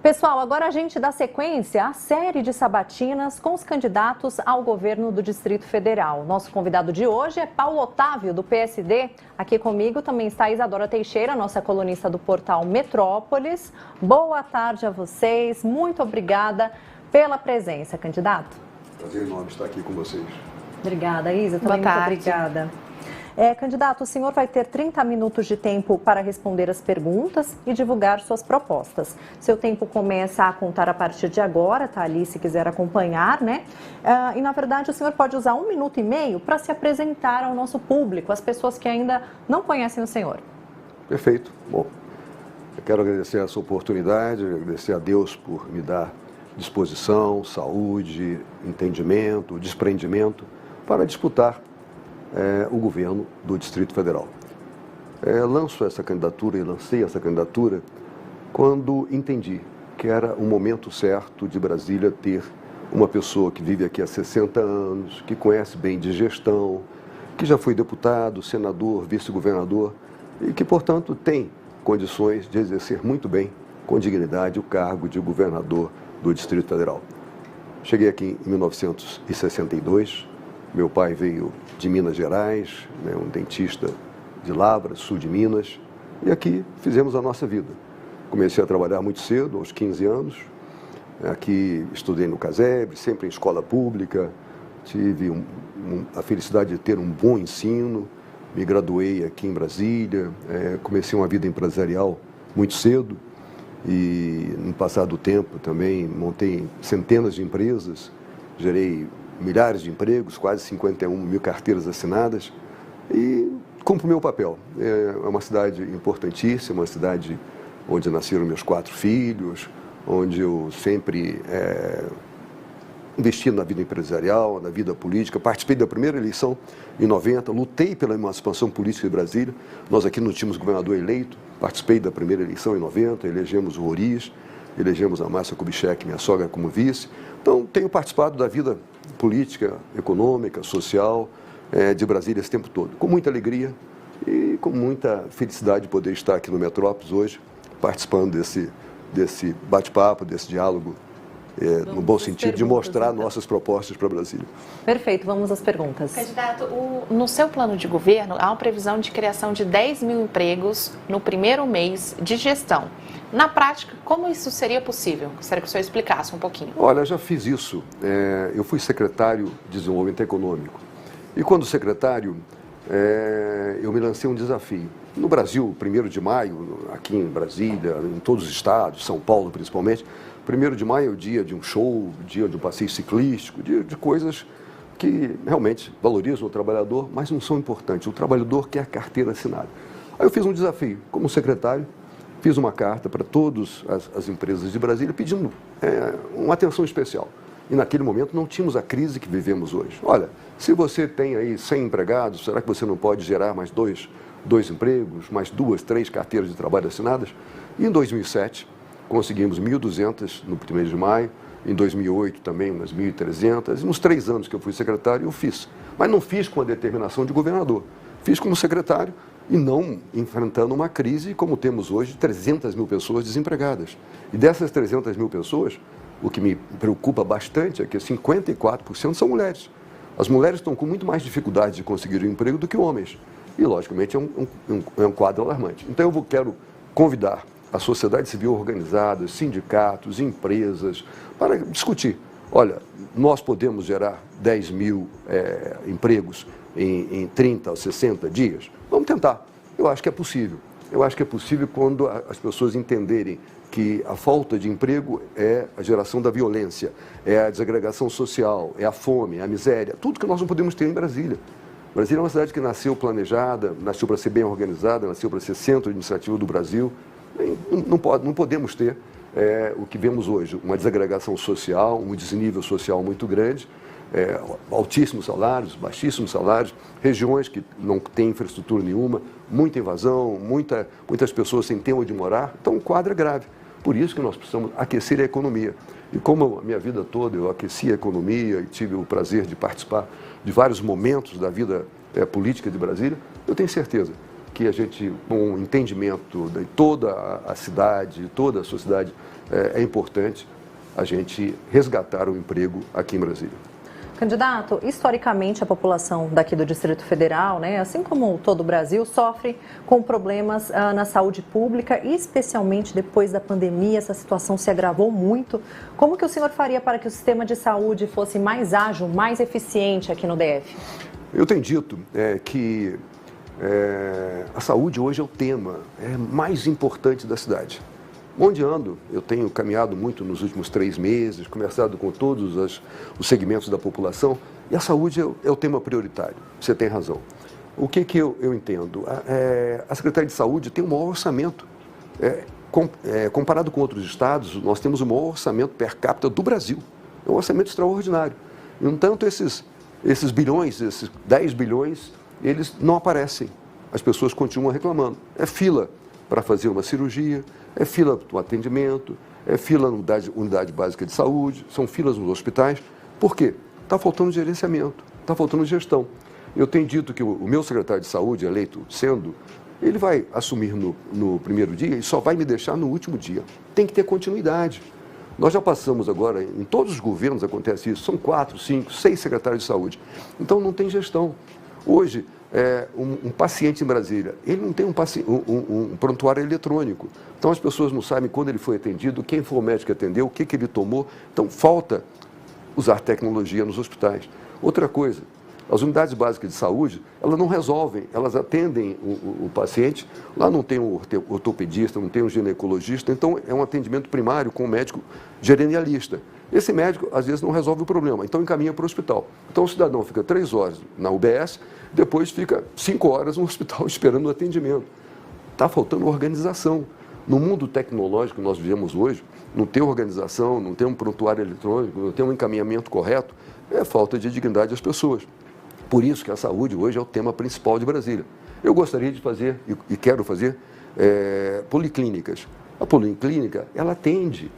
Pessoal, agora a gente dá sequência à série de sabatinas com os candidatos ao governo do Distrito Federal. Nosso convidado de hoje é Paulo Otávio, do PSD. Aqui comigo também está a Isadora Teixeira, nossa colunista do portal Metrópolis. Boa tarde a vocês, muito obrigada pela presença, candidato. Prazer enorme estar aqui com vocês. Obrigada, Isa, também muito obrigada. Candidato, o senhor vai ter 30 minutos de tempo para responder as perguntas e divulgar suas propostas. Seu tempo começa a contar a partir de agora, tá ali se quiser acompanhar, né? E, na verdade, o senhor pode usar 1 minuto e meio para se apresentar ao nosso público, as pessoas que ainda não conhecem o senhor. Perfeito. Bom, eu quero agradecer essa oportunidade, agradecer a Deus por me dar disposição, saúde, entendimento, desprendimento para disputar o governo do Distrito Federal. Lanço essa candidatura e lancei essa candidatura quando entendi que era o momento certo de Brasília ter uma pessoa que vive aqui há 60 anos, que conhece bem de gestão, que já foi deputado, senador, vice-governador e que, portanto, tem condições de exercer muito bem, com dignidade, o cargo de governador do Distrito Federal. Cheguei aqui em 1962, meu pai veio de Minas Gerais, né, um dentista de Lavras, sul de Minas, e aqui fizemos a nossa vida. Comecei a trabalhar muito cedo, aos 15 anos, aqui estudei no casebre, sempre em escola pública, tive a felicidade de ter um bom ensino, me graduei aqui em Brasília, comecei uma vida empresarial muito cedo e no passar do tempo também montei centenas de empresas, gerei milhares de empregos, quase 51 mil carteiras assinadas e cumpro o meu papel. É uma cidade importantíssima, uma cidade onde nasceram meus 4 filhos, onde eu sempre investi na vida empresarial, na vida política. Participei da primeira eleição em 90, lutei pela emancipação política de Brasília. Nós aqui não tínhamos governador eleito, participei da primeira eleição em 90, elegemos o Roriz, elegemos a Márcia Kubitschek, minha sogra, como vice. Então, tenho participado da vida política, econômica, social de Brasília esse tempo todo. Com muita alegria e com muita felicidade de poder estar aqui no Metrópolis hoje, participando desse bate-papo, desse diálogo, no bom sentido, de mostrar nossas propostas para Brasília. Perfeito, vamos às perguntas. Candidato, no seu plano de governo, há uma previsão de criação de 10 mil empregos no primeiro mês de gestão. Na prática, como isso seria possível? Gostaria que o senhor explicasse um pouquinho. Olha, já fiz isso. Eu fui secretário de Desenvolvimento Econômico. E quando secretário, eu me lancei um desafio. No Brasil, 1º de maio, aqui em Brasília, em todos os estados, São Paulo principalmente, 1º de maio é o dia de um show, dia de um passeio ciclístico, dia de coisas que realmente valorizam o trabalhador, mas não são importantes. O trabalhador quer a carteira assinada. Aí eu fiz um desafio. Como secretário, fiz uma carta para todas as empresas de Brasília pedindo uma atenção especial. E naquele momento não tínhamos a crise que vivemos hoje. Olha, se você tem aí 100 empregados, será que você não pode gerar mais dois empregos, mais 2, 3 carteiras de trabalho assinadas? E em 2007, conseguimos 1.200 no 1º de maio, em 2008 também umas 1.300, e nos 3 anos que eu fui secretário eu fiz. Mas não fiz com a determinação de governador, fiz como secretário e não enfrentando uma crise como temos hoje, 300 mil pessoas desempregadas. E dessas 300 mil pessoas, o que me preocupa bastante é que 54% são mulheres. As mulheres estão com muito mais dificuldade de conseguir um emprego do que homens. E, logicamente, é um quadro alarmante. Então, eu quero convidar a sociedade civil organizada, sindicatos, empresas, para discutir. Olha, nós podemos gerar 10 mil empregos em 30 ou 60 dias? Vamos tentar. Eu acho que é possível. Eu acho que é possível quando as pessoas entenderem que a falta de emprego é a geração da violência, é a desagregação social, é a fome, é a miséria, tudo que nós não podemos ter em Brasília. Brasília é uma cidade que nasceu planejada, nasceu para ser bem organizada, nasceu para ser centro administrativo do Brasil. Não podemos ter o que vemos hoje, uma desagregação social, um desnível social muito grande, altíssimos salários, baixíssimos salários, regiões que não têm infraestrutura nenhuma, muita invasão, muitas pessoas sem ter onde morar. Então, o quadro é grave. Por isso que nós precisamos aquecer a economia. E como a minha vida toda eu aqueci a economia e tive o prazer de participar de vários momentos da vida política de Brasília, eu tenho certeza que a gente, com o entendimento de toda a cidade, toda a sociedade, é importante a gente resgatar o emprego aqui em Brasília. Candidato, historicamente a população daqui do Distrito Federal, né, assim como todo o Brasil, sofre com problemas na saúde pública e especialmente depois da pandemia, essa situação se agravou muito. Como que o senhor faria para que o sistema de saúde fosse mais ágil, mais eficiente aqui no DF? Eu tenho dito que a saúde hoje é o tema mais importante da cidade. Onde ando, eu tenho caminhado muito nos últimos 3 meses, conversado com todos os segmentos da população, e a saúde é o tema prioritário. Você tem razão. O que eu entendo? A Secretaria de Saúde tem um maior orçamento. Comparado com outros estados, nós temos o maior orçamento per capita do Brasil. É um orçamento extraordinário. No entanto, esses bilhões, esses 10 bilhões, eles não aparecem. As pessoas continuam reclamando. É fila para fazer uma cirurgia, é fila para o atendimento, é fila na unidade básica de saúde, são filas nos hospitais. Por quê? Está faltando gerenciamento, está faltando gestão. Eu tenho dito que o meu secretário de saúde, eleito sendo, ele vai assumir no primeiro dia e só vai me deixar no último dia. Tem que ter continuidade. Nós já passamos agora, em todos os governos acontece isso, são 4, 5, 6 secretários de saúde. Então não tem gestão. Hoje, um paciente em Brasília, ele não tem um prontuário eletrônico. Então as pessoas não sabem quando ele foi atendido, quem foi o médico que atendeu, o que ele tomou. Então falta usar tecnologia nos hospitais. Outra coisa, as unidades básicas de saúde, elas não resolvem, elas atendem o paciente, lá não tem um ortopedista, não tem um ginecologista, então é um atendimento primário com o médico gerencialista. Esse médico, às vezes, não resolve o problema, então encaminha para o hospital. Então o cidadão fica 3 horas na UBS, depois fica 5 horas no hospital esperando o atendimento. Está faltando organização. No mundo tecnológico que nós vivemos hoje, não tem organização, não tem um prontuário eletrônico, não tem um encaminhamento correto, é falta de dignidade das pessoas. Por isso que a saúde hoje é o tema principal de Brasília. Eu gostaria de fazer, e quero fazer, policlínicas. A policlínica, ela atende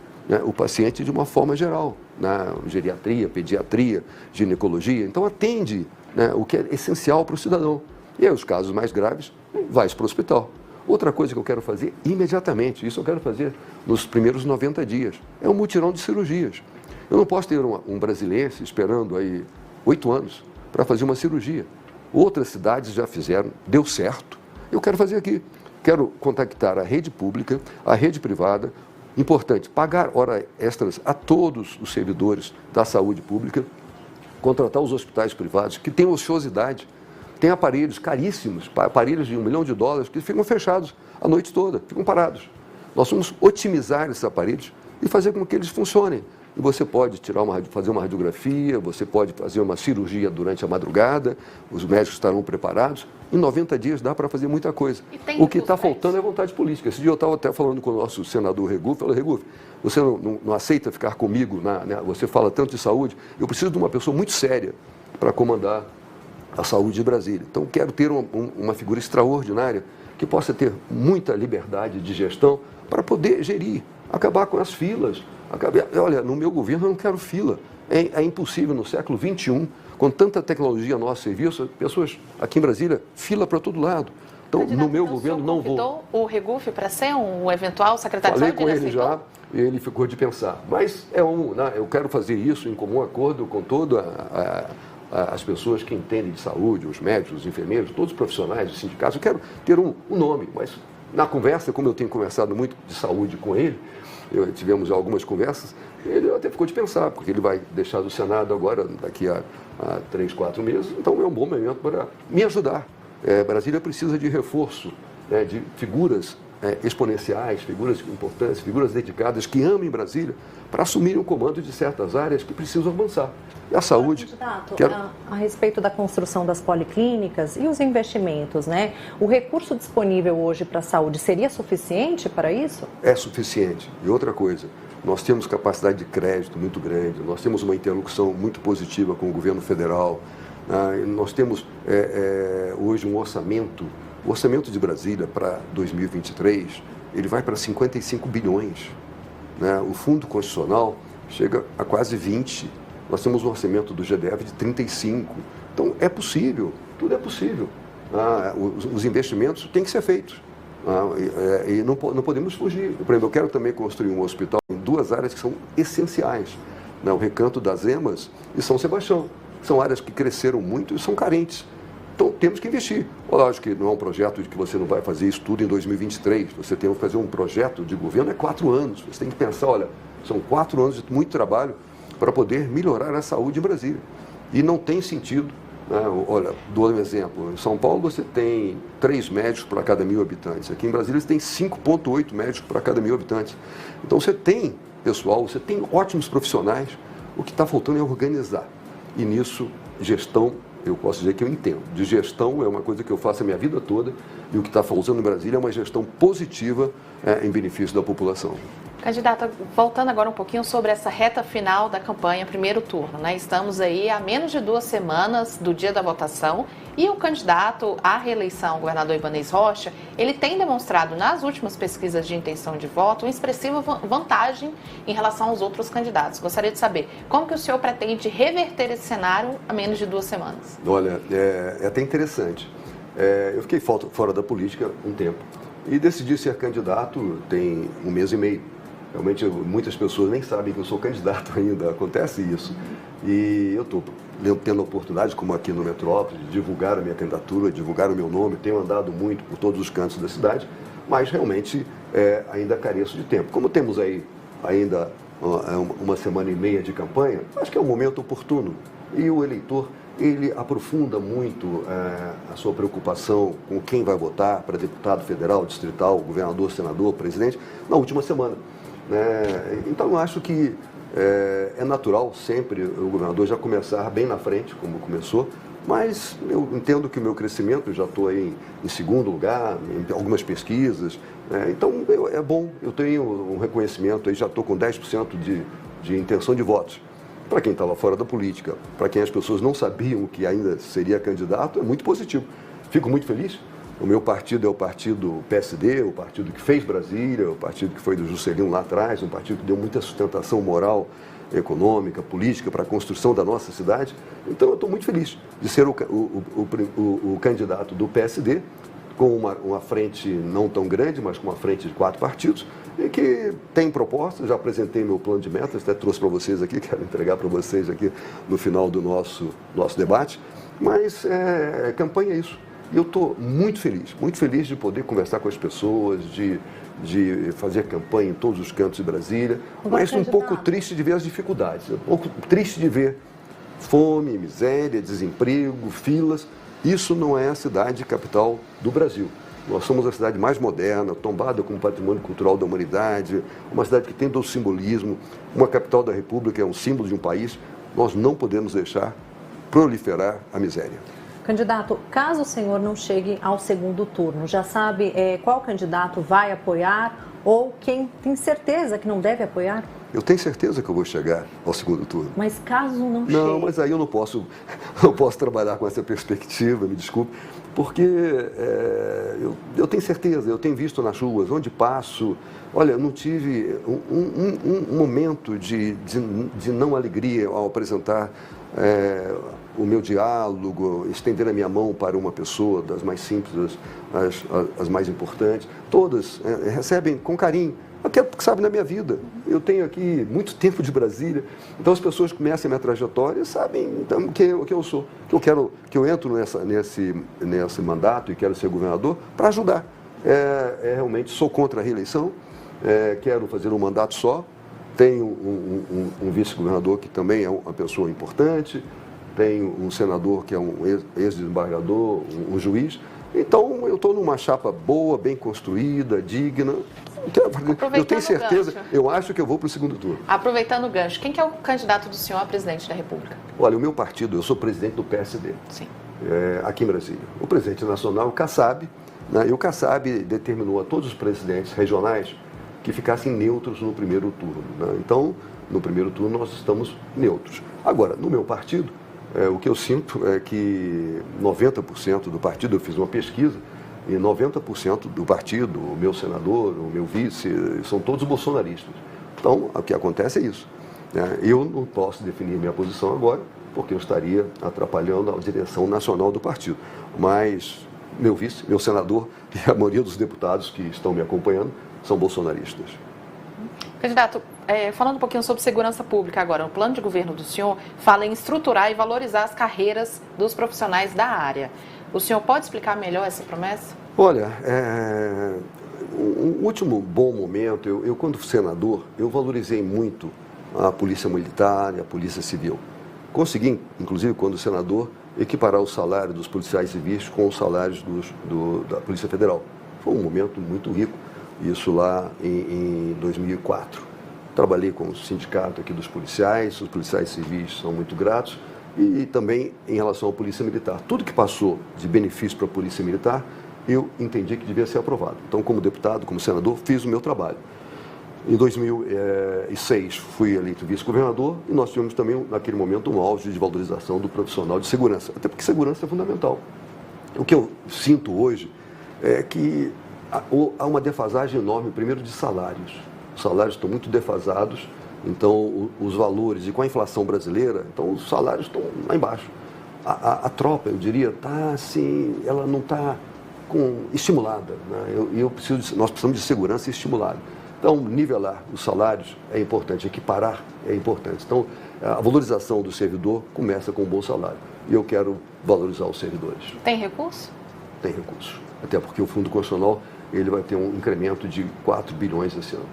o paciente de uma forma geral, na geriatria, pediatria, ginecologia. Então, atende o que é essencial para o cidadão. E aí, os casos mais graves, vai para o hospital. Outra coisa que eu quero fazer imediatamente, isso eu quero fazer nos primeiros 90 dias, é um mutirão de cirurgias. Eu não posso ter um brasileiro esperando aí 8 anos para fazer uma cirurgia. Outras cidades já fizeram, deu certo. Eu quero fazer aqui. Quero contactar a rede pública, a rede privada. Importante, pagar horas extras a todos os servidores da saúde pública, contratar os hospitais privados que têm ociosidade, tem aparelhos caríssimos, aparelhos de $1 milhão que ficam fechados a noite toda, ficam parados. Nós vamos otimizar esses aparelhos e fazer com que eles funcionem. E você pode fazer uma radiografia, você pode fazer uma cirurgia durante a madrugada, os médicos estarão preparados. Em 90 dias dá para fazer muita coisa. O que está faltando é vontade política. Esse dia eu estava até falando com o nosso senador Regufe, falei, Regufe, você não aceita ficar comigo, você fala tanto de saúde, eu preciso de uma pessoa muito séria para comandar a saúde de Brasília. Então quero ter uma figura extraordinária que possa ter muita liberdade de gestão para poder gerir, acabar com as filas. Olha, no meu governo eu não quero fila. É impossível no século XXI, com tanta tecnologia a nosso serviço, pessoas aqui em Brasília, fila para todo lado. Então, no meu governo não vou. Convidou o Regufe para ser um eventual secretário de saúde? Falei com ele já, e ele ficou de pensar. Mas eu quero fazer isso em comum acordo com todas as pessoas que entendem de saúde, os médicos, os enfermeiros, todos os profissionais, os sindicatos. Eu quero ter um nome, mas na conversa, como eu tenho conversado muito de saúde com ele, tivemos algumas conversas, ele até ficou de pensar, porque ele vai deixar do Senado agora, daqui a 3, 4 meses, então é um bom momento para me ajudar. Brasília precisa de reforço, de figuras exponenciais, figuras importantes, figuras dedicadas que amem Brasília para assumirem o comando de certas áreas que precisam avançar. E a saúde... Candidato, a respeito da construção das policlínicas e os investimentos, o recurso disponível hoje para a saúde seria suficiente para isso? É suficiente. E outra coisa, nós temos capacidade de crédito muito grande, nós temos uma interlocução muito positiva com o governo federal, nós temos hoje um orçamento. O orçamento de Brasília para 2023, ele vai para 55 bilhões. O Fundo Constitucional chega a quase 20. Nós temos um orçamento do GDF de 35. Então, é possível, tudo é possível. os investimentos têm que ser feitos. E não podemos fugir. Por exemplo, eu quero também construir um hospital em 2 áreas que são essenciais. O Recanto das Emas e São Sebastião. São áreas que cresceram muito e são carentes. Então, temos que investir. Lógico que não é um projeto de que você não vai fazer isso tudo em 2023. Você tem que fazer um projeto de governo, 4 anos. Você tem que pensar, olha, são 4 anos de muito trabalho para poder melhorar a saúde em Brasília. E não tem sentido, olha, dou um exemplo. Em São Paulo você tem 3 médicos para cada 1.000 habitantes. Aqui em Brasília você tem 5,8 médicos para cada 1.000 habitantes. Então, você tem pessoal, você tem ótimos profissionais. O que está faltando é organizar. E nisso, gestão, eu posso dizer que eu entendo. De gestão é uma coisa que eu faço a minha vida toda e o que está faltando em Brasília é uma gestão positiva em benefício da população. Candidata, voltando agora um pouquinho sobre essa reta final da campanha, primeiro turno, né? Estamos aí a menos de 2 semanas do dia da votação e o candidato à reeleição, o governador Ibanez Rocha, ele tem demonstrado nas últimas pesquisas de intenção de voto uma expressiva vantagem em relação aos outros candidatos. Gostaria de saber como que o senhor pretende reverter esse cenário a menos de 2 semanas? Olha, é até interessante. Eu fiquei fora da política um tempo e decidi ser candidato tem 1 mês e meio. Realmente, muitas pessoas nem sabem que eu sou candidato ainda, acontece isso. E eu estou tendo a oportunidade, como aqui no Metrópole, de divulgar a minha candidatura, divulgar o meu nome. Tenho andado muito por todos os cantos da cidade, mas realmente ainda careço de tempo. Como temos aí ainda 1 semana e meia de campanha, acho que é um momento oportuno. E o eleitor, ele aprofunda muito a sua preocupação com quem vai votar para deputado federal, distrital, governador, senador, presidente, na última semana. Então, eu acho que é natural sempre o governador já começar bem na frente, como começou, mas eu entendo que o meu crescimento, já estou aí em 2º lugar, em algumas pesquisas, então é bom, eu tenho um reconhecimento, aí já estou com 10% de intenção de votos. Para quem estava fora da política, para quem as pessoas não sabiam que ainda seria candidato, é muito positivo. Fico muito feliz. O meu partido é o partido PSD, o partido que fez Brasília, o partido que foi do Juscelino lá atrás, um partido que deu muita sustentação moral, econômica, política para a construção da nossa cidade. Então, eu estou muito feliz de ser o candidato do PSD, com uma frente não tão grande, mas com uma frente de 4 partidos, e que tem propostas. Já apresentei meu plano de metas, até trouxe para vocês aqui, quero entregar para vocês aqui no final do nosso debate. Mas campanha é isso. E eu estou muito feliz de poder conversar com as pessoas, de fazer campanha em todos os cantos de Brasília, mas um pouco triste de ver as dificuldades, um pouco triste de ver fome, miséria, desemprego, filas. Isso não é a cidade capital do Brasil. Nós somos a cidade mais moderna, tombada como patrimônio cultural da humanidade, uma cidade que tem todo o simbolismo, uma capital da República, é um símbolo de um país. Nós não podemos deixar proliferar a miséria. Candidato, caso o senhor não chegue ao 2º turno, já sabe qual candidato vai apoiar ou quem tem certeza que não deve apoiar? Eu tenho certeza que eu vou chegar ao 2º turno. Mas caso não chegue... Não, mas aí eu não posso trabalhar com essa perspectiva, me desculpe, porque eu tenho certeza, eu tenho visto nas ruas, onde passo, olha, eu não tive um momento de não alegria ao apresentar o meu diálogo, estender a minha mão para uma pessoa, das mais simples, as mais importantes. Todas recebem com carinho, até porque sabem da minha vida. Eu tenho aqui muito tempo de Brasília, então as pessoas conhecem a minha trajetória e sabem então, que eu sou, que eu entro nesse mandato e quero ser governador para ajudar. Realmente sou contra a reeleição, quero fazer um mandato só. Tenho um vice-governador que também é uma pessoa importante, tenho um senador que é um ex-desembargador, um juiz. Então, eu estou numa chapa boa, bem construída, digna. Eu tenho certeza, eu acho que eu vou para o 2º turno. Aproveitando o gancho, quem que é o candidato do senhor a presidente da República? Olha, o meu partido, eu sou presidente do PSD, Sim. Aqui em Brasília. O presidente nacional, o Kassab, né, e o Kassab determinou a todos os presidentes regionais que ficassem neutros no 1º turno. Né? Então, no 1º turno, nós estamos neutros. Agora, no meu partido, o que eu sinto é que 90% do partido, eu fiz uma pesquisa, e 90% do partido, o meu senador, o meu vice, são todos bolsonaristas. Então, o que acontece é isso. Né? Eu não posso definir minha posição agora, porque eu estaria atrapalhando a direção nacional do partido. Mas meu vice, meu senador e a maioria dos deputados que estão me acompanhando são bolsonaristas. Candidato, falando um pouquinho sobre segurança pública agora, o plano de governo do senhor fala em estruturar e valorizar as carreiras dos profissionais da área. O senhor pode explicar melhor essa promessa? Olha, um último bom momento, eu quando senador, eu valorizei muito a Polícia Militar e a Polícia Civil. Consegui, inclusive, quando senador, equiparar o salário dos policiais civis com os salários da Polícia Federal. Foi um momento muito rico, isso lá em 2004. Trabalhei com o sindicato aqui dos policiais, os policiais civis são muito gratos, e também em relação à Polícia Militar. Tudo que passou de benefício para a Polícia Militar, eu entendi que devia ser aprovado. Então, como deputado, como senador, fiz o meu trabalho. Em 2006, fui eleito vice-governador e nós tivemos também, naquele momento, um auge de valorização do profissional de segurança, até porque segurança é fundamental. O que eu sinto hoje é que há uma defasagem enorme, primeiro, de salários. Os salários estão muito defasados, então os valores, e com a inflação brasileira, então os salários estão lá embaixo. A tropa, eu diria, está assim, ela não está estimulada, né? Nós precisamos de segurança estimulada. Então, nivelar os salários é importante, equiparar é importante. Então, a valorização do servidor começa com um bom salário. E eu quero valorizar os servidores. Tem recurso? Tem recurso. Até porque o Fundo Constitucional ele vai ter um incremento de 4 bilhões esse ano.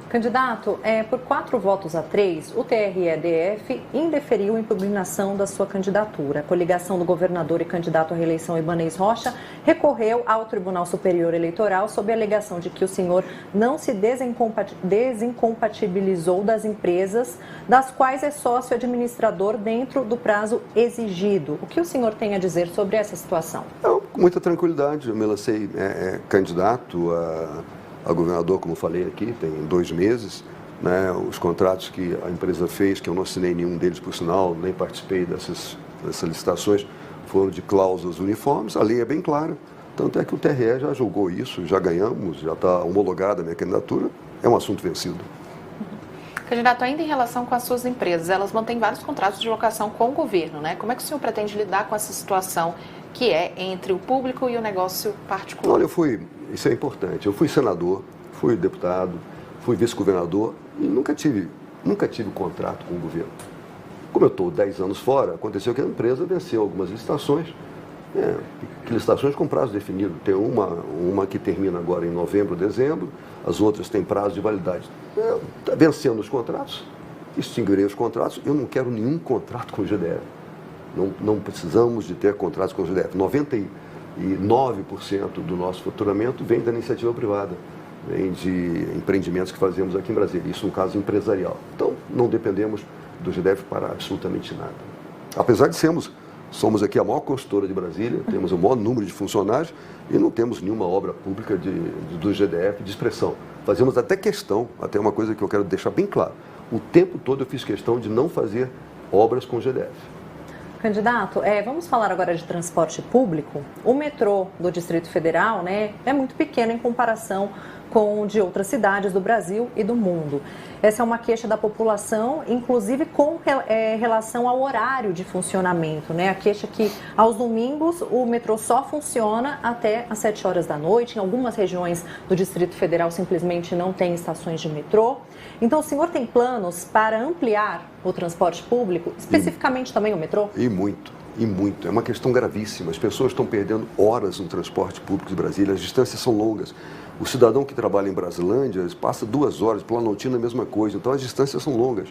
Candidato, por 4 votos a 3, o TRE-DF indeferiu a impugnação da sua candidatura. A coligação do governador e candidato à reeleição Ibanez Rocha recorreu ao Tribunal Superior Eleitoral sob a alegação de que o senhor não se desincompatibilizou das empresas das quais é sócio administrador dentro do prazo exigido. O que o senhor tem a dizer sobre essa situação? Com muita tranquilidade, eu me lancei candidato a governador, como falei aqui, tem 2 meses, né? Os contratos que a empresa fez, que eu não assinei nenhum deles, por sinal, nem participei dessas licitações, foram de cláusulas uniformes, a lei é bem clara, tanto é que o TRE já julgou isso, já ganhamos, já está homologada a minha candidatura, é um assunto vencido. Candidato, ainda em relação com as suas empresas, elas mantêm vários contratos de locação com o governo, né? Como é que o senhor pretende lidar com essa situação que é entre o público e o negócio particular? Olha, isso é importante, eu fui senador, fui deputado, fui vice-governador e nunca tive contrato com o governo. Como eu estou 10 anos fora, aconteceu que a empresa venceu algumas licitações, licitações com prazo definido. Tem uma que termina agora em novembro, dezembro, as outras têm prazo de validade. Vencendo os contratos, extinguirei os contratos, eu não quero nenhum contrato com o GDF. Não precisamos de ter contratos com o GDF. 99% do nosso faturamento vem da iniciativa privada, vem de empreendimentos que fazemos aqui em Brasília, isso no caso empresarial. Então, não dependemos do GDF para absolutamente nada. Apesar de somos aqui a maior consultora de Brasília, temos o maior número de funcionários e não temos nenhuma obra pública do GDF de expressão. Fazemos até uma coisa que eu quero deixar bem claro, o tempo todo eu fiz questão de não fazer obras com o GDF. Candidato, vamos falar agora de transporte público. O metrô do Distrito Federal, é muito pequeno em comparação com o de outras cidades do Brasil e do mundo. Essa é uma queixa da população, inclusive com relação ao horário de funcionamento, A queixa que aos domingos o metrô só funciona até às 7 horas da noite. Em algumas regiões do Distrito Federal simplesmente não tem estações de metrô. Então, o senhor tem planos para ampliar o transporte público, especificamente também o metrô? E muito. É uma questão gravíssima. As pessoas estão perdendo horas no transporte público de Brasília, as distâncias são longas. O cidadão que trabalha em Brasilândia passa 2 horas, Planaltina a mesma coisa, então as distâncias são longas.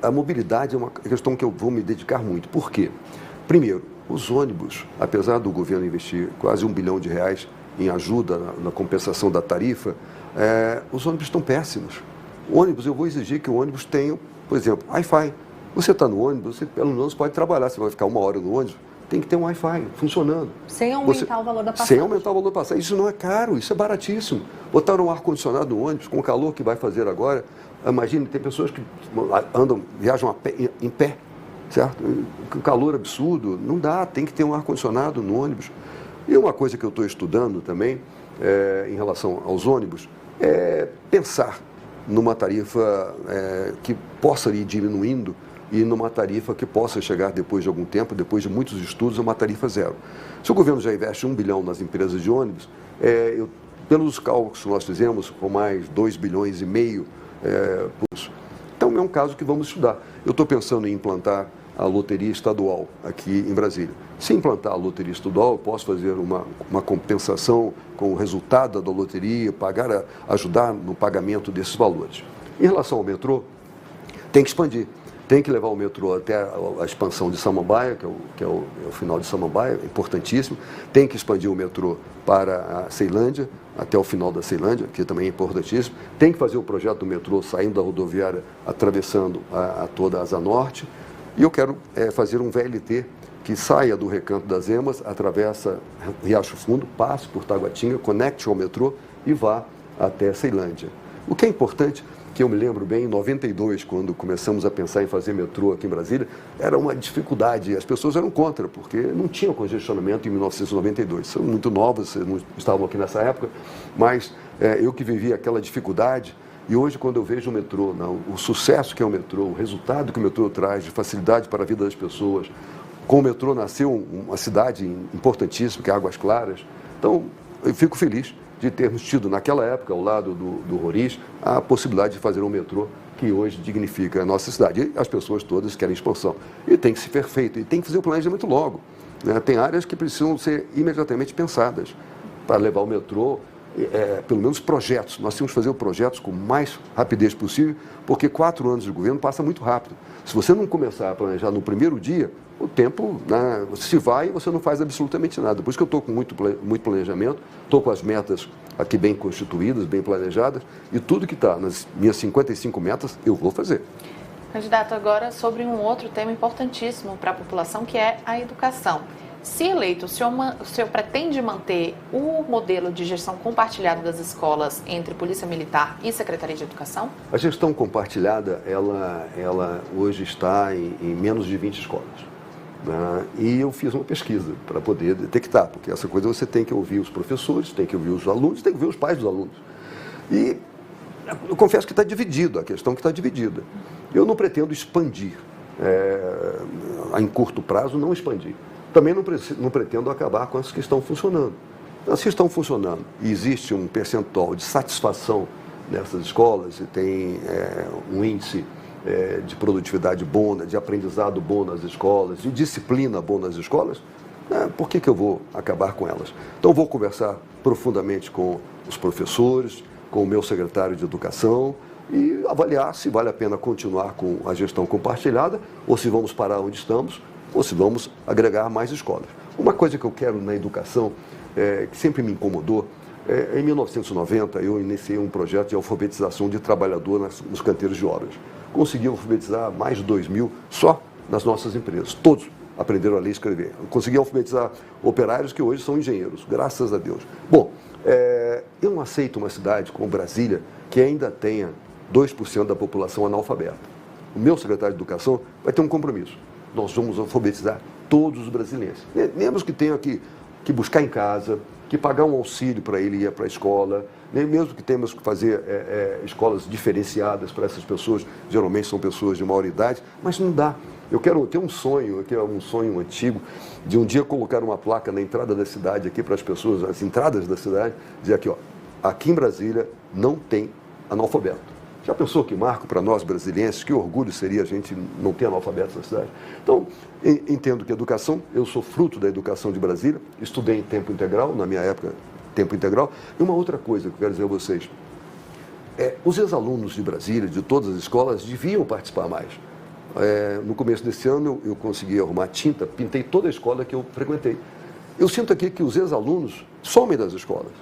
A mobilidade é uma questão que eu vou me dedicar muito. Por quê? Primeiro, os ônibus, apesar do governo investir quase R$1 bilhão em ajuda na compensação da tarifa, os ônibus estão péssimos. Eu vou exigir que o ônibus tenha, por exemplo, Wi-Fi. Você está no ônibus, você pelo menos pode trabalhar, você vai ficar 1 hora no ônibus, tem que ter um Wi-Fi funcionando. Sem aumentar o valor da passagem. Sem aumentar o valor da passagem. Isso não é caro, isso é baratíssimo. Botar um ar-condicionado no ônibus, com o calor que vai fazer agora, imagine, tem pessoas que viajam em pé, certo? Com calor absurdo, não dá, tem que ter um ar-condicionado no ônibus. E uma coisa que eu estou estudando também, em relação aos ônibus, é pensar numa tarifa que possa ir diminuindo e numa tarifa que possa chegar depois de algum tempo, depois de muitos estudos, a uma tarifa zero. Se o governo já investe 1 bilhão nas empresas de ônibus, pelos cálculos que nós fizemos, com mais 2 bilhões e meio por isso. Então é um caso que vamos estudar. Eu estou pensando em implantar a loteria estadual aqui em Brasília. Se implantar a loteria estadual, eu posso fazer uma compensação com o resultado da loteria, ajudar no pagamento desses valores. Em relação ao metrô, tem que expandir. Tem que levar o metrô até a expansão de Samambaia, que é o final de Samambaia, importantíssimo. Tem que expandir o metrô para a Ceilândia, até o final da Ceilândia, que também é importantíssimo. Tem que fazer o projeto do metrô saindo da rodoviária, atravessando toda a Asa Norte. E eu quero fazer um VLT que saia do Recanto das Emas, atravessa Riacho Fundo, passe por Taguatinga, conecte ao metrô e vá até Ceilândia. O que é importante, que eu me lembro bem, em 92, quando começamos a pensar em fazer metrô aqui em Brasília, era uma dificuldade, as pessoas eram contra, porque não tinha congestionamento em 1992. São muito novos, vocês não estavam aqui nessa época, mas eu que vivi aquela dificuldade, e hoje quando eu vejo o metrô, o sucesso que é o metrô, o resultado que o metrô traz de facilidade para a vida das pessoas, com o metrô nasceu uma cidade importantíssima, que é Águas Claras. Então, eu fico feliz de termos tido, naquela época, ao lado do Roriz, a possibilidade de fazer um metrô que hoje dignifica a nossa cidade. E as pessoas todas querem expansão. E tem que ser perfeito, e tem que fazer o planejamento logo. Né? Tem áreas que precisam ser imediatamente pensadas para levar o metrô, pelo menos projetos. Nós temos que fazer projetos com mais rapidez possível, porque 4 anos de governo passa muito rápido. Se você não começar a planejar no primeiro dia, o tempo se vai e você não faz absolutamente nada. Por isso que eu estou com muito planejamento, estou com as metas aqui bem constituídas, bem planejadas, e tudo que está nas minhas 55 metas, eu vou fazer. Candidato, agora sobre um outro tema importantíssimo para a população, que é a educação. Se eleito, o senhor pretende manter o modelo de gestão compartilhada das escolas entre Polícia Militar e Secretaria de Educação? A gestão compartilhada, ela hoje está em menos de 20 escolas. E eu fiz uma pesquisa para poder detectar, porque essa coisa você tem que ouvir os professores, tem que ouvir os alunos, tem que ouvir os pais dos alunos. E eu confesso que está dividido, a questão que está dividida. Eu não pretendo expandir, em curto prazo não expandir. Também não pretendo acabar com as que estão funcionando. As que estão funcionando e existe um percentual de satisfação nessas escolas, e tem um índice de produtividade boa, de aprendizado bom nas escolas, de disciplina boa nas escolas, por que eu vou acabar com elas? Então, vou conversar profundamente com os professores, com o meu secretário de Educação e avaliar se vale a pena continuar com a gestão compartilhada ou se vamos parar onde estamos ou se vamos agregar mais escolas. Uma coisa que eu quero na educação, que sempre me incomodou, em 1990 eu iniciei um projeto de alfabetização de trabalhador nos canteiros de obras. Consegui alfabetizar mais de 2.000 só nas nossas empresas. Todos aprenderam a ler e escrever. Consegui alfabetizar operários que hoje são engenheiros, graças a Deus. Bom, eu não aceito uma cidade como Brasília que ainda tenha 2% da população analfabeta. O meu secretário de Educação vai ter um compromisso. Nós vamos alfabetizar todos os brasileiros. Mesmo que tenham que buscar em casa, que pagar um auxílio para ele ir para a escola, mesmo que tenhamos que fazer escolas diferenciadas para essas pessoas, geralmente são pessoas de maior idade, mas não dá. Eu quero ter um sonho, que é um sonho antigo, de um dia colocar uma placa na entrada da cidade aqui para as pessoas, as entradas da cidade, dizer aqui, aqui em Brasília não tem analfabeto. Já pensou que marco para nós brasileiros, que orgulho seria a gente não ter analfabetos na cidade? Então, entendo que educação, eu sou fruto da educação de Brasília, estudei em tempo integral, na minha época, tempo integral. E uma outra coisa que eu quero dizer a vocês, os ex-alunos de Brasília, de todas as escolas, deviam participar mais. No começo desse ano, eu consegui arrumar tinta, pintei toda a escola que eu frequentei. Eu sinto aqui que os ex-alunos somem das escolas.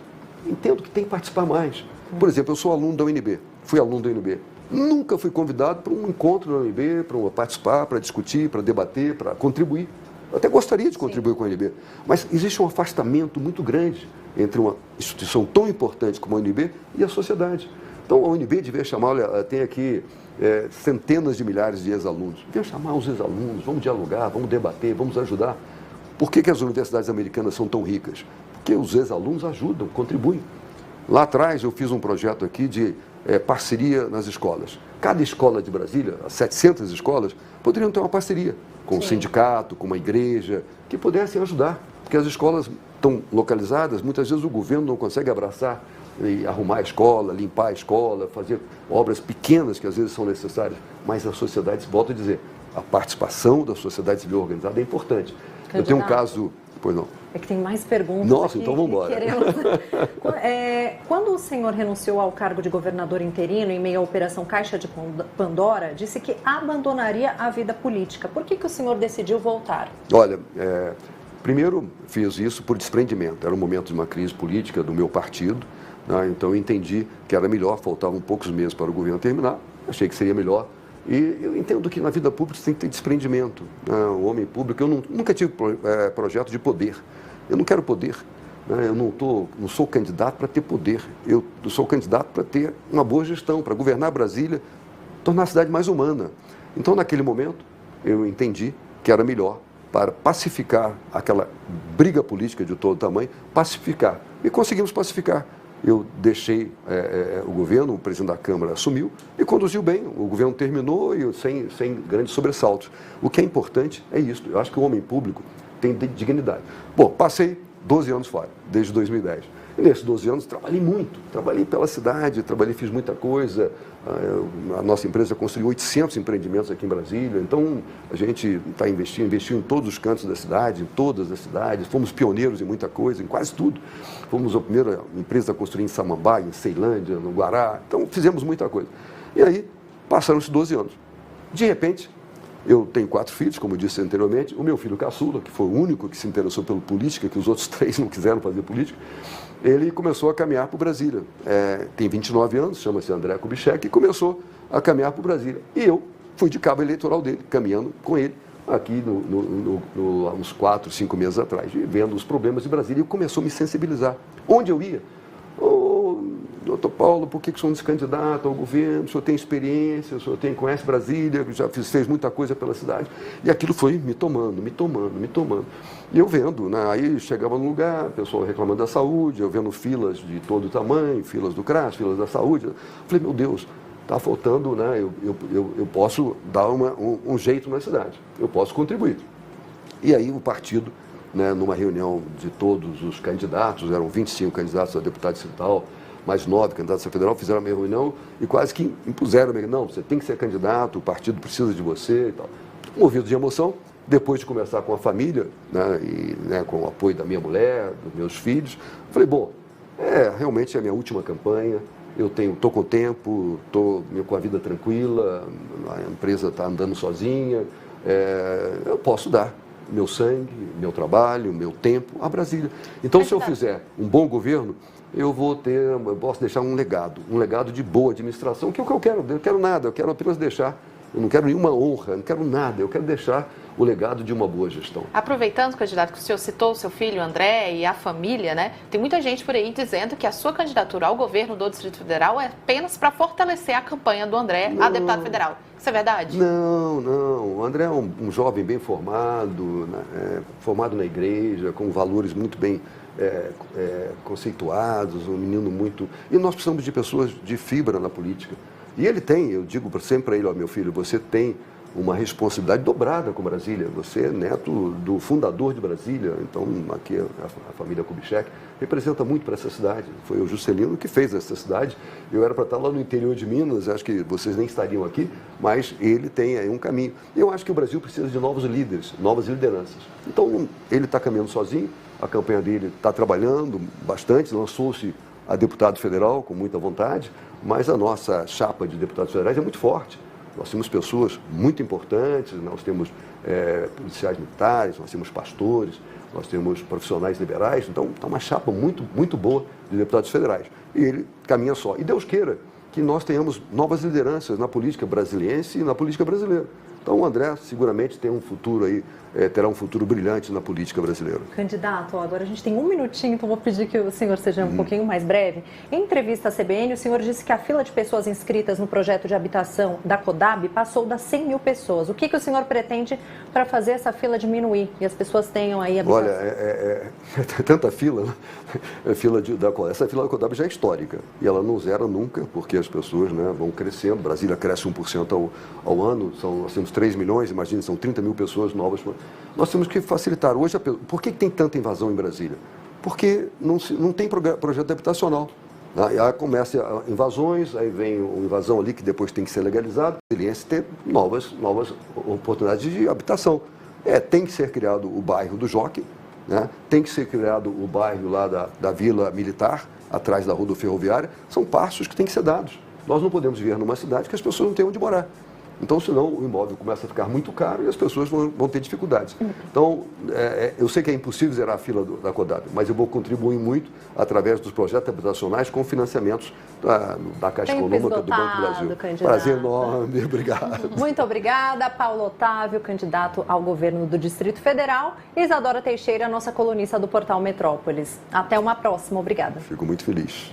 Entendo que tem que participar mais. Por exemplo, eu sou aluno da UNB, fui aluno da UNB. Nunca fui convidado para um encontro na UNB, para participar, para discutir, para debater, para contribuir. Eu até gostaria de contribuir com a UNB, mas existe um afastamento muito grande entre uma instituição tão importante como a UNB e a sociedade. Então, a UNB devia chamar, olha, tem aqui centenas de milhares de ex-alunos. Devia chamar os ex-alunos, vamos dialogar, vamos debater, vamos ajudar. Por que as universidades americanas são tão ricas? Porque os ex-alunos ajudam, contribuem. Lá atrás eu fiz um projeto aqui de parceria nas escolas. Cada escola de Brasília, as 700 escolas, poderiam ter uma parceria com um sindicato, com uma igreja, que pudessem ajudar. Porque as escolas estão localizadas, muitas vezes o governo não consegue abraçar e arrumar a escola, limpar a escola, fazer obras pequenas que às vezes são necessárias. Mas a sociedade, volto a dizer, a participação da sociedade civil organizada é importante. Eu tenho um caso... Pois não. É que tem mais perguntas. Nossa, aqui, então vamos embora. Quando o senhor renunciou ao cargo de governador interino em meio à Operação Caixa de Pandora, disse que abandonaria a vida política. Por que o senhor decidiu voltar? Olha, primeiro fiz isso por desprendimento. Era um momento de uma crise política do meu partido, né? Então eu entendi que era melhor, faltavam poucos meses para o governo terminar. Achei que seria melhor. E eu entendo que na vida pública você tem que ter desprendimento. O homem público, eu nunca tive projeto de poder. Eu não quero poder. Eu não sou candidato para ter poder. Eu sou candidato para ter uma boa gestão, para governar Brasília, tornar a cidade mais humana. Então, naquele momento, eu entendi que era melhor para pacificar aquela briga política de todo tamanho, pacificar. E conseguimos pacificar. Eu deixei o governo, o presidente da Câmara assumiu e conduziu bem. O governo terminou e sem grandes sobressaltos. O que é importante é isso. Eu acho que o homem público tem dignidade. Bom, passei 12 anos fora, desde 2010. E nesses 12 anos trabalhei muito. Trabalhei pela cidade, fiz muita coisa. A nossa empresa construiu 800 empreendimentos aqui em Brasília. Então, a gente está investiu em todos os cantos da cidade, em todas as cidades. Fomos pioneiros em muita coisa, em quase tudo. Fomos a primeira empresa a construir em Samambaia, em Ceilândia, no Guará. Então, fizemos muita coisa. E aí, passaram-se 12 anos. De repente, eu tenho 4 filhos, como eu disse anteriormente. O meu filho caçula, que foi o único que se interessou pela política, que os outros 3 não quiseram fazer política, ele começou a caminhar para o Brasília. Tem 29 anos, chama-se André Kubitschek, e começou a caminhar para o Brasília. E eu fui de cabo eleitoral dele, caminhando com ele, aqui há uns 4, 5 meses atrás, vendo os problemas de Brasília, e começou a me sensibilizar. Onde eu ia? Doutor Paulo, por que o senhor não se candidata ao governo? O senhor tem experiência, o senhor conhece Brasília, já fez muita coisa pela cidade. E aquilo foi me tomando. E eu vendo, né? Aí chegava no lugar, o pessoal reclamando da saúde, eu vendo filas de todo tamanho, filas do CRAS, filas da saúde. Eu falei, meu Deus, está faltando, né? Eu posso dar um jeito na cidade, eu posso contribuir. E aí o partido, né, numa reunião de todos os candidatos, eram 25 candidatos a deputado distrital, mais 9 candidatos a federal, fizeram a minha reunião e quase que impuseram, não, você tem que ser candidato, o partido precisa de você e tal. Movido de emoção, depois de conversar com a família, né, e com o apoio da minha mulher, dos meus filhos, falei, bom, realmente é a minha última campanha, eu estou com tempo, estou com a vida tranquila, a empresa está andando sozinha, eu posso dar meu sangue, meu trabalho, meu tempo a Brasília. Então, se eu fizer um bom governo, eu posso deixar um legado de boa administração, que é o que eu quero. Eu não quero nada, eu quero apenas deixar, eu não quero nenhuma honra, eu não quero nada, eu quero deixar o legado de uma boa gestão. Aproveitando, candidato, que o senhor citou o seu filho André e a família, né? Tem muita gente por aí dizendo que a sua candidatura ao governo do Distrito Federal é apenas para fortalecer a campanha do André a deputado federal. Isso é verdade? Não. O André é um jovem bem formado, né? Formado na igreja, com valores muito bem conceituados, um menino muito... E nós precisamos de pessoas de fibra na política. E ele tem, eu digo sempre para ele, meu filho, você tem uma responsabilidade dobrada com Brasília. Você é neto do fundador de Brasília, então aqui a família Kubitschek representa muito para essa cidade. Foi o Juscelino que fez essa cidade. Eu era para estar lá no interior de Minas, acho que vocês nem estariam aqui, mas ele tem aí um caminho. Eu acho que o Brasil precisa de novos líderes, novas lideranças. Então ele está caminhando sozinho, a campanha dele está trabalhando bastante, lançou-se a deputado federal com muita vontade, mas a nossa chapa de deputados federais é muito forte. Nós temos pessoas muito importantes, nós temos policiais militares, nós temos pastores, nós temos profissionais liberais, então está uma chapa muito, muito boa de deputados federais. E ele caminha só. E Deus queira que nós tenhamos novas lideranças na política brasiliense e na política brasileira. Então o André seguramente tem um futuro aí, terá um futuro brilhante na política brasileira. Candidato, agora a gente tem 1 minutinho, então vou pedir que o senhor seja um pouquinho mais breve. Em entrevista à CBN, o senhor disse que a fila de pessoas inscritas no projeto de habitação da CODAB passou das 100 mil pessoas. O que o senhor pretende para fazer essa fila diminuir e as pessoas tenham aí habitação? Olha, é tanta fila, né? Essa fila da CODAB já é histórica e ela não zera nunca, porque as pessoas, né, vão crescendo. Brasília cresce 1% ao ano, nós temos 3 milhões, imagine, são 30 mil pessoas novas. Nós temos que facilitar. Hoje, por que tem tanta invasão em Brasília? Porque não tem projeto habitacional. Aí começa invasões, aí vem uma invasão ali que depois tem que ser legalizada, e ter novas oportunidades de habitação. Tem que ser criado o bairro do Jockey, né? Tem que ser criado o bairro lá da Vila Militar, atrás da rodoferroviária. São passos que têm que ser dados. Nós não podemos viver numa cidade que as pessoas não têm onde morar. Então, senão o imóvel começa a ficar muito caro e as pessoas vão ter dificuldades. Então, eu sei que é impossível zerar a fila da CODAB, mas eu vou contribuir muito através dos projetos habitacionais com financiamentos da Caixa Econômica do Banco do Brasil. Candidato. Prazer enorme, obrigado. Muito obrigada, Paulo Otávio, candidato ao governo do Distrito Federal, e Isadora Teixeira, nossa colunista do portal Metrópolis. Até uma próxima, obrigada. Fico muito feliz.